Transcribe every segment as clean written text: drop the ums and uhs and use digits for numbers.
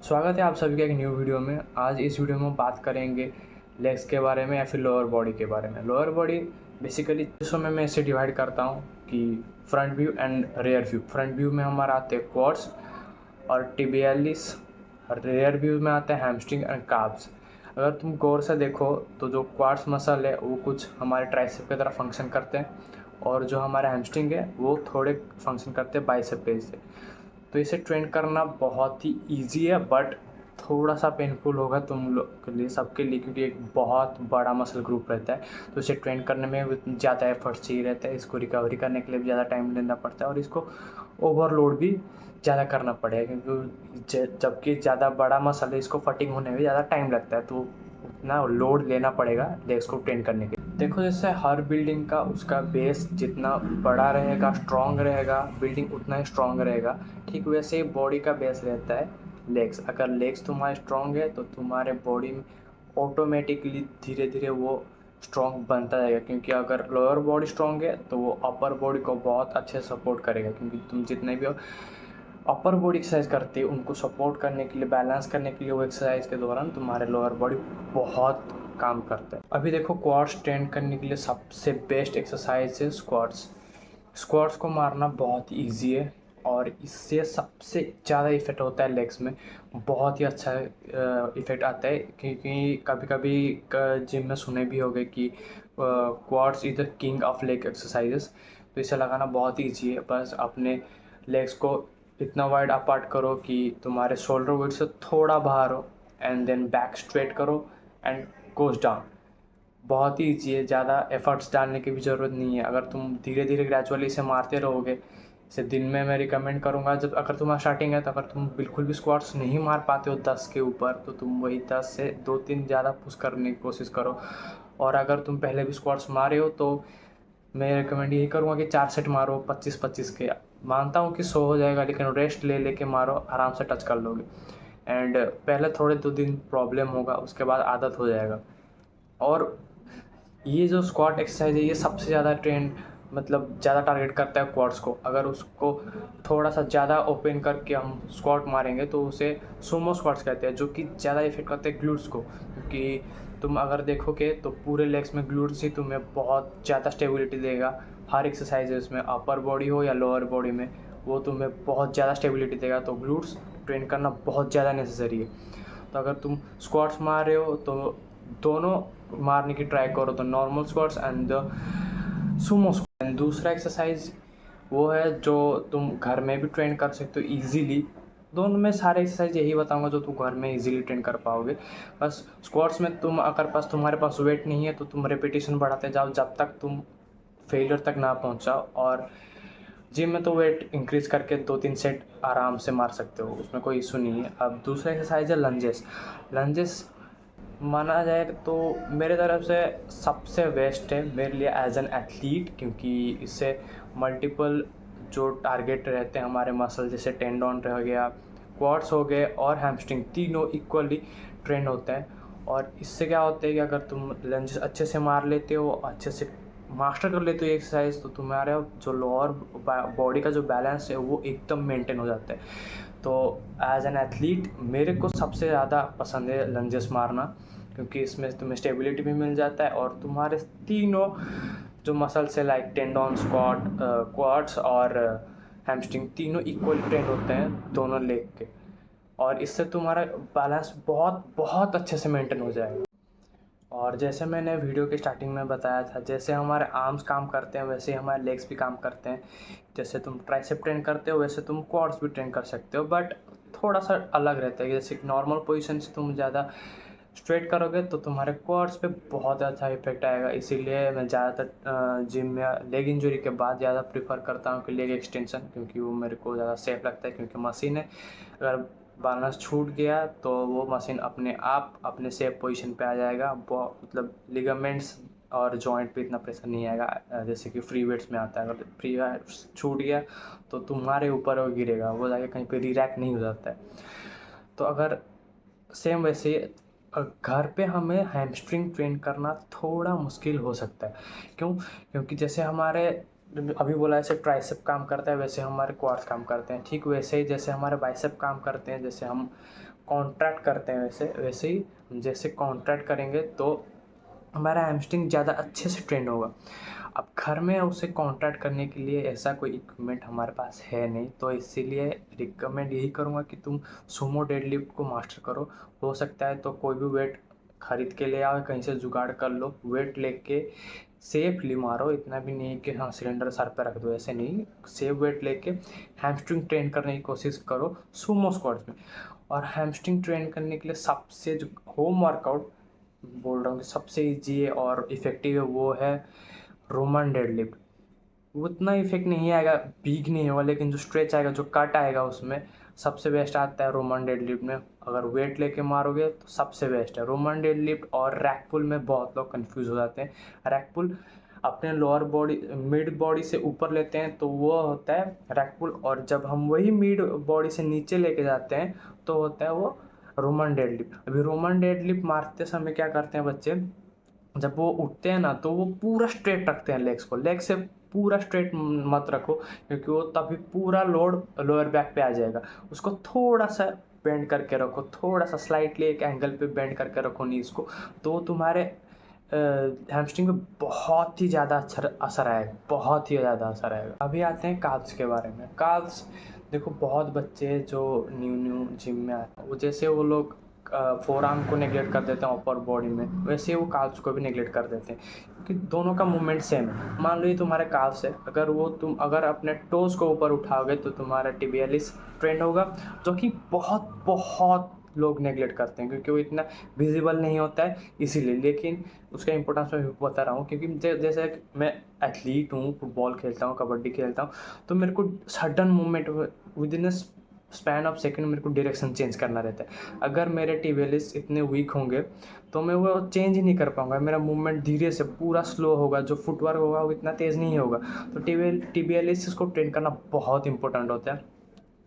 स्वागत है आप सभी का एक न्यू वीडियो में। आज इस वीडियो में हम बात करेंगे लेग्स के बारे में या फिर लोअर बॉडी के बारे में। लोअर बॉडी बेसिकली हिस्सों में मैं इसे डिवाइड करता हूँ कि front view and rear view. Front view में हमारा आते हैं क्वाड्स और टिबियालिस, और रियर व्यू में आते हैं हैमस्ट्रिंग एंड काफ्स। अगर तुम गौर से देखो तो जो क्वाड्स मसल है वो कुछ हमारे ट्राइसेप की तरह फंक्शन करते हैं, और जो हमारा हैमस्ट्रिंग है वो थोड़े फंक्शन करते हैं बाइसेप पेज से। तो इसे ट्रेन करना बहुत ही ईजी है, बट थोड़ा सा पेनफुल होगा तुम लोग के लिए, सबके लिए, क्योंकि एक बहुत बड़ा मसल ग्रुप रहता है। तो इसे ट्रेन करने में ज़्यादा एफर्ट चाहिए रहता है, इसको रिकवरी करने के लिए भी ज़्यादा टाइम लेना पड़ता है, और इसको ओवरलोड भी ज़्यादा करना पड़ेगा, क्योंकि जबकि ज़्यादा बड़ा मसल है इसको फटिंग होने में ज़्यादा टाइम लगता है, तो उतना लोड लेना पड़ेगा लेग्स को ट्रेन करने के लिए। देखो, जैसे हर बिल्डिंग का उसका बेस जितना बड़ा रहेगा, स्ट्रॉन्ग रहेगा, बिल्डिंग उतना ही स्ट्रॉन्ग रहेगा। ठीक वैसे ही बॉडी का बेस रहता है लेग्स। अगर लेग्स तुम्हारे स्ट्रॉन्ग है तो तुम्हारे बॉडी में ऑटोमेटिकली धीरे धीरे वो स्ट्रॉन्ग बनता जाएगा, क्योंकि अगर लोअर बॉडी स्ट्रॉन्ग है तो वो अपर बॉडी को बहुत अच्छे सपोर्ट करेगा, क्योंकि तुम जितने भी अपर बॉडी एक्सरसाइज करते हैं उनको सपोर्ट करने के लिए, बैलेंस करने के लिए, वो एक्सरसाइज के दौरान तुम्हारे लोअर बॉडी बहुत काम करता है। अभी देखो, क्वाड्स ट्रेन करने के लिए सबसे बेस्ट एक्सरसाइज है स्क्वाट्स। स्क्वाट्स को मारना बहुत ईजी है, और इससे सबसे ज़्यादा इफेक्ट होता है लेग्स में। बहुत ही अच्छा इफेक्ट आता है, क्योंकि कभी कभी जिम में सुने भी होंगे कि quads is the king of leg exercises. तो इसे लगाना बहुत ईजी है। बस अपने लेग्स को इतना वाइड अपार्ट करो कि तुम्हारे शोल्डर विड्थ से थोड़ा बाहर हो, एंड देन बैक स्ट्रेट करो एंड गोज डाउन। बहुत ही ईजी है, ज़्यादा एफर्ट्स डालने की भी ज़रूरत नहीं है। अगर तुम धीरे धीरे ग्रेजुअली इसे मारते रहोगे, इसे दिन में मैं रिकमेंड करूँगा, जब अगर तुम्हारा स्टार्टिंग है तो अगर तुम बिल्कुल भी स्क्वाट्स नहीं मार पाते हो 10 के ऊपर, तो तुम वही 10 से 2-3 ज़्यादा पुश करने की कोशिश करो। और अगर तुम पहले भी स्क्वाट्स मारे हो तो मैं रिकमेंड यही करूँगा कि 4 सेट मारो 25-25 के। मानता हूँ कि 100 हो जाएगा, लेकिन रेस्ट ले लेके मारो, आराम से टच कर लोगे। एंड पहले थोड़े 2 दिन प्रॉब्लम होगा, उसके बाद आदत हो जाएगा। और ये जो स्क्वाट एक्सरसाइज है ये सबसे ज़्यादा ट्रेंड, मतलब ज़्यादा टारगेट करता है क्वाड्स को। अगर उसको थोड़ा सा ज़्यादा ओपन करके हम स्क्वाट मारेंगे तो उसे सुमो स्क्वाट्स कहते हैं, जो कि ज़्यादा इफेक्ट करते हैं ग्लूट्स को। क्योंकि तुम अगर देखोगे तो पूरे लेग्स में ग्लूट्स ही तुम्हें बहुत ज़्यादा स्टेबिलिटी देगा। हर एक्सरसाइज में, अपर बॉडी हो या लोअर बॉडी में, वो तुम्हें बहुत ज़्यादा स्टेबिलिटी देगा। तो ग्लूट्स ट्रेन करना बहुत ज़्यादा नेसेसरी है। तो अगर तुम स्क्वाट्स मार रहे हो तो दोनों मारने की ट्राई करो, तो normal squats and the Sumo squat. And दूसरा एक्सरसाइज वो है जो तुम घर में भी ट्रेन कर सकते हो इजीली। दोनों में सारे एक्सरसाइज यही बताऊंगा जो तुम घर में इजीली ट्रेन कर पाओगे। बस स्क्वाट्स में तुम अगर तुम्हारे पास वेट नहीं है तो तुम रेपिटेशन बढ़ाते जाओ जब तक तुम फेलियर तक ना पहुंचाओ। और जिम में तो वेट इंक्रीज करके 2-3 सेट आराम से मार सकते हो, उसमें कोई इशू नहीं है। अब दूसरा एक्सरसाइज है लंजेस। लंजेस माना जाए तो मेरे तरफ से सबसे बेस्ट है मेरे लिए एज एन एथलीट, क्योंकि इससे मल्टीपल जो टारगेट रहते हैं हमारे मसल, जैसे टेंडन रह गया, क्वाड्स हो गए और हैमस्ट्रिंग, तीनों इक्वली ट्रेंड होता है। और इससे क्या होता है कि अगर तुम लंजेस अच्छे से मार लेते हो, अच्छे से मास्टर कर लेते हो एक्सरसाइज, तो तुम्हारा जो लोअर बॉडी का जो बैलेंस है वो एकदम मेंटेन हो जाता है। तो एज एन एथलीट मेरे को सबसे ज़्यादा पसंद है लंजेस मारना, क्योंकि इसमें तुम्हें स्टेबिलिटी भी मिल जाता है, और तुम्हारे तीनों जो मसल्स है लाइक टेंडन, स्क्वाट, क्वाड्स और हैमस्ट्रिंग, तीनों इक्वल ट्रेंड होते हैं दोनों लेग के। और इससे तुम्हारा बैलेंस बहुत बहुत अच्छे से मेंटेन हो जाएगा। और जैसे मैंने वीडियो के स्टार्टिंग में बताया था, जैसे हमारे आर्म्स काम करते हैं वैसे ही हमारे लेग्स भी काम करते हैं। जैसे तुम ट्राइसेप ट्रेन करते हो वैसे तुम क्वाड्स भी ट्रेन कर सकते हो, बट थोड़ा सा अलग रहता है। जैसे नॉर्मल पोजीशन से तुम ज़्यादा स्ट्रेट करोगे तो तुम्हारे क्वाड्स पे बहुत अच्छा इफेक्ट आएगा। इसीलिए मैं ज़्यादातर जिम में लेग इंजरी के बाद ज़्यादा प्रीफर करता हूँ कि लेग एक्सटेंशन, क्योंकि वो मेरे को ज़्यादा सेफ लगता है। क्योंकि मशीन है, अगर बैलेंस छूट गया तो वो मशीन अपने आप अपने सेफ पोजीशन पे आ जाएगा। मतलब लिगामेंट्स और जॉइंट पे इतना प्रेशर नहीं आएगा जैसे कि फ्री वेट्स में आता है। अगर फ्री वेट्स छूट गया तो तुम्हारे ऊपर वो गिरेगा, वो जाके कहीं पे रिरैक्ट नहीं हो जाता है। तो अगर सेम वैसे घर पे हमें हैमस्ट्रिंग ट्रेन करना थोड़ा मुश्किल हो सकता है। क्यों? क्योंकि जैसे हमारे अभी बोला ऐसे ट्राइसेप काम करता है वैसे हमारे क्वाड्स काम करते हैं। ठीक वैसे ही जैसे हमारे बाइसेप काम करते हैं, जैसे हम कॉन्ट्रैक्ट करते हैं वैसे ही हम जैसे कॉन्ट्रैक्ट करेंगे तो हमारा हैमस्ट्रिंग ज़्यादा अच्छे से ट्रेन होगा। अब घर में उसे कॉन्ट्रैक्ट करने के लिए ऐसा कोई इक्विपमेंट हमारे पास है नहीं, तो इसीलिए रिकमेंड यही करूँगा कि तुम सुमो डेडलिफ्ट को मास्टर करो। हो सकता है तो कोई भी वेट खरीद के ले आओ, कहीं से जुगाड़ कर लो, वेट लेके सेफली मारो। इतना भी नहीं कि हाँ सिलेंडर सर पे रख दो, ऐसे नहीं। सेफ वेट लेके हैमस्ट्रिंग ट्रेन करने की कोशिश करो सुमो स्क्वाट्स में। और हैमस्ट्रिंग ट्रेन करने के लिए सबसे जो होम वर्कआउट बोल रहा हूँ कि सबसे ईजी है और इफ़ेक्टिव है, वो है रोमन डेडलिफ्ट। उतना इफेक्ट नहीं आएगा, पीक नहीं होगा, लेकिन जो स्ट्रेच आएगा, जो कट आएगा, उसमें सबसे बेस्ट आता है रोमन डेडलिफ्ट में। अगर वेट लेके मारोगे तो सबसे बेस्ट है रोमन डेडलिफ्ट। और रैक पुल में बहुत लोग कंफ्यूज हो जाते हैं। रैक पुल अपने लोअर बॉडी मिड बॉडी से ऊपर लेते हैं तो वो होता है रैक पुल, और जब हम वही मिड बॉडी से नीचे लेके जाते हैं तो होता है वो रोमन डेडलिफ्ट। अभी रोमन डेडलिफ्ट मारते समय क्या करते हैं बच्चे, जब वो उठते हैं ना तो वो पूरा स्ट्रेट रखते हैं लेग्स को। लेग से पूरा स्ट्रेट मत रखो, क्योंकि वो तभी पूरा लोड लोअर बैक पे आ जाएगा। उसको थोड़ा सा बेंड करके रखो, थोड़ा सा स्लाइटली एक एंगल पे बेंड करके रखो नीज को, तो तुम्हारे हैमस्ट्रिंग पे बहुत ही ज़्यादा अच्छा असर आएगा, बहुत ही ज़्यादा असर आएगा। अभी आते हैं काल्व्स के बारे में। काल्व्स देखो, बहुत बच्चे जो न्यू जिम में आते हैं, वो जैसे वो लोग फोर आर्म को नेगलेक्ट कर देते हैं अपर बॉडी में, वैसे ही वो काल्व्स को भी नेगलेक्ट कर देते हैं, क्योंकि दोनों का मूवमेंट सेम है। मान लो ये तुम्हारे काल्व्स है, अगर अपने टोज़ को ऊपर उठाओगे तो तुम्हारा tibialis ट्रेंड होगा, जो कि बहुत बहुत लोग नेगलेक्ट करते हैं क्योंकि वो इतना विजिबल नहीं होता है इसीलिए। लेकिन उसका इंपॉर्टेंस मैं बता रहा हूँ, क्योंकि जैसे मैं एथलीट हूँ, फुटबॉल खेलता हूँ, कबड्डी खेलता हूँ, तो मेरे को sudden movement with in span of second मेरे को डायरेक्शन चेंज करना रहता है। अगर मेरे tibialis इतने वीक होंगे तो मैं वो चेंज ही नहीं कर पाऊंगा, मेरा मूवमेंट धीरे से पूरा स्लो होगा, जो फुटवर्क होगा वो इतना तेज़ नहीं होगा। तो tibialis को ट्रेन करना बहुत इंपॉर्टेंट होता है।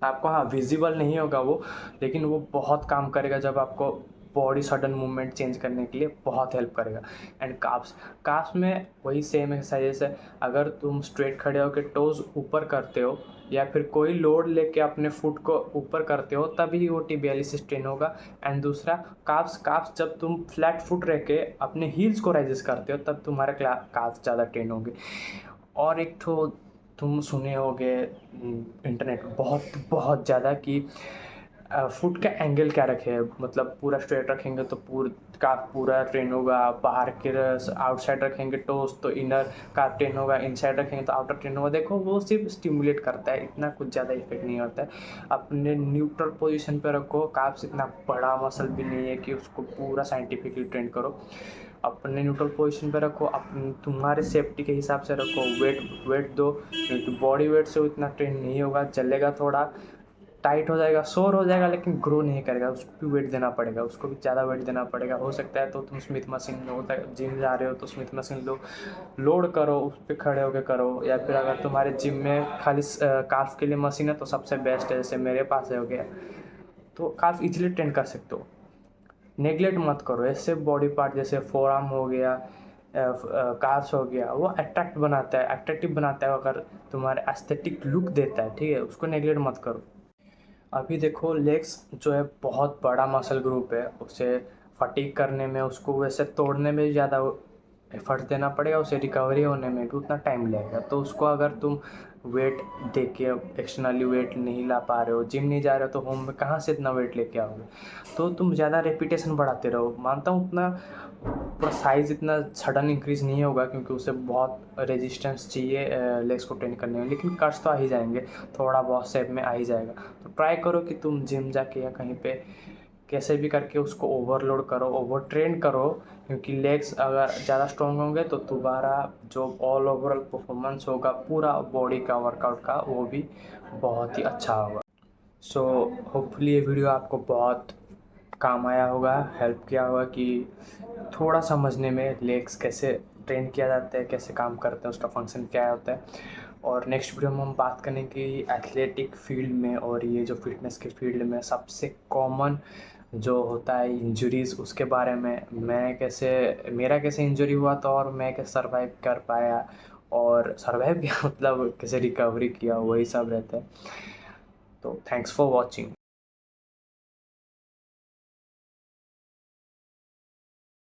आपको हाँ विजिबल नहीं होगा वो, लेकिन वो बहुत काम करेगा जब आपको बॉडी सडन मूवमेंट चेंज करने के लिए बहुत हेल्प करेगा। एंड काफ्स में वही सेम एक्सरसाइजेस है। अगर तुम स्ट्रेट खड़े होकर टोज ऊपर करते हो या फिर कोई लोड लेके अपने फुट को ऊपर करते हो, तभी वो tibialis स्ट्रेन होगा। एंड दूसरा काफ्स जब तुम फ्लैट फुट रह के अपने हील्स को राइजेस करते हो, तब तुम्हारे काफ्स ज़्यादा ट्रेन होंगे। और एक तो तुम सुने होगे इंटरनेट बहुत बहुत ज़्यादा कि फुट का एंगल क्या रखे, मतलब पूरा स्ट्रेट रखेंगे तो काफ पूरा ट्रेन होगा, बाहर के आउटसाइड रखेंगे टोस तो इनर काफ ट्रेन होगा, इनसाइड रखेंगे तो आउटर ट्रेन होगा। देखो वो सिर्फ स्टिमुलेट करता है, इतना कुछ ज़्यादा इफेक्ट नहीं होता है। अपने न्यूट्रल पोजीशन पे रखो, काफ्स इतना बड़ा मसल भी नहीं है कि उसको पूरा साइंटिफिकली ट्रेन करो। अपने न्यूट्रल पोजीशन पे रखो, अपने तुम्हारे सेफ्टी के हिसाब से रखो। वेट दो, क्योंकि बॉडी वेट से उतना ट्रेन नहीं होगा, चलेगा, थोड़ा टाइट हो जाएगा, शोर हो जाएगा, लेकिन ग्रो नहीं करेगा। उसको भी वेट देना पड़ेगा, उसको भी ज़्यादा वेट देना पड़ेगा। हो सकता है तो तुम स्मिथ मशीन लो, जिम जा रहे हो तो स्मिथ मशीन लो, लोड करो, उस पर खड़े होकर करो। या फिर अगर तुम्हारे जिम में खाली काफ के लिए मशीन है तो सबसे बेस्ट है, जैसे मेरे पास है हो गया, तो काफ इजीली ट्रेन कर सकते हो। नेगलेक्ट मत करो ऐसे बॉडी पार्ट, जैसे फोर आर्म हो गया, काफ्स हो गया, वो अट्रैक्टिव बनाता है, अगर तुम्हारे एस्थेटिक लुक देता है, ठीक है, उसको नेगलेक्ट मत करो। अभी देखो लेग्स जो है बहुत बड़ा मसल ग्रुप है, उसे फटीग करने में, उसको वैसे तोड़ने में ज़्यादा एफर्ट देना पड़ेगा, उसे रिकवरी होने में भी उतना टाइम लगेगा। तो उसको अगर तुम वेट दे के एक्सटर्नली वेट नहीं ला पा रहे हो, जिम नहीं जा रहे हो, तो होम में कहाँ से इतना वेट लेके आओगे। तो तुम ज़्यादा रेपिटेशन बढ़ाते रहो। मानता हूँ उतना पूरा साइज़ इतना सडन इंक्रीज़ नहीं होगा, क्योंकि उसे बहुत रेजिस्टेंस चाहिए लेग्स को ट्रेन करने में, लेकिन कट्स तो आ ही जाएंगे, थोड़ा बहुत शेप में आ ही जाएगा। तो ट्राई करो कि तुम जिम जाके या कहीं पे कैसे भी करके उसको ओवरलोड करो, ओवर ट्रेन करो, क्योंकि लेग्स अगर ज़्यादा स्ट्रॉन्ग होंगे तो तुम्हारा जो ऑल ओवरऑल परफॉर्मेंस होगा पूरा बॉडी का वर्कआउट का, वो भी बहुत ही अच्छा होगा। सो होपफुली ये वीडियो आपको बहुत काम आया होगा, हेल्प किया होगा कि थोड़ा समझने में लेग्स कैसे ट्रेन किया जाता है, कैसे काम करते हैं, उसका फंक्शन क्या होता है। और नेक्स्ट वीडियो में हम बात करेंगे एथलेटिक फील्ड में और ये जो फिटनेस के फील्ड में सबसे कॉमन जो होता है इंजरीज़, उसके बारे में, मेरा कैसे इंजरी हुआ था और मैं कैसे सर्वाइव कर पाया, और सर्वाइव किया मतलब कैसे रिकवरी किया, वही सब रहता है। तो थैंक्स फॉर वॉचिंग।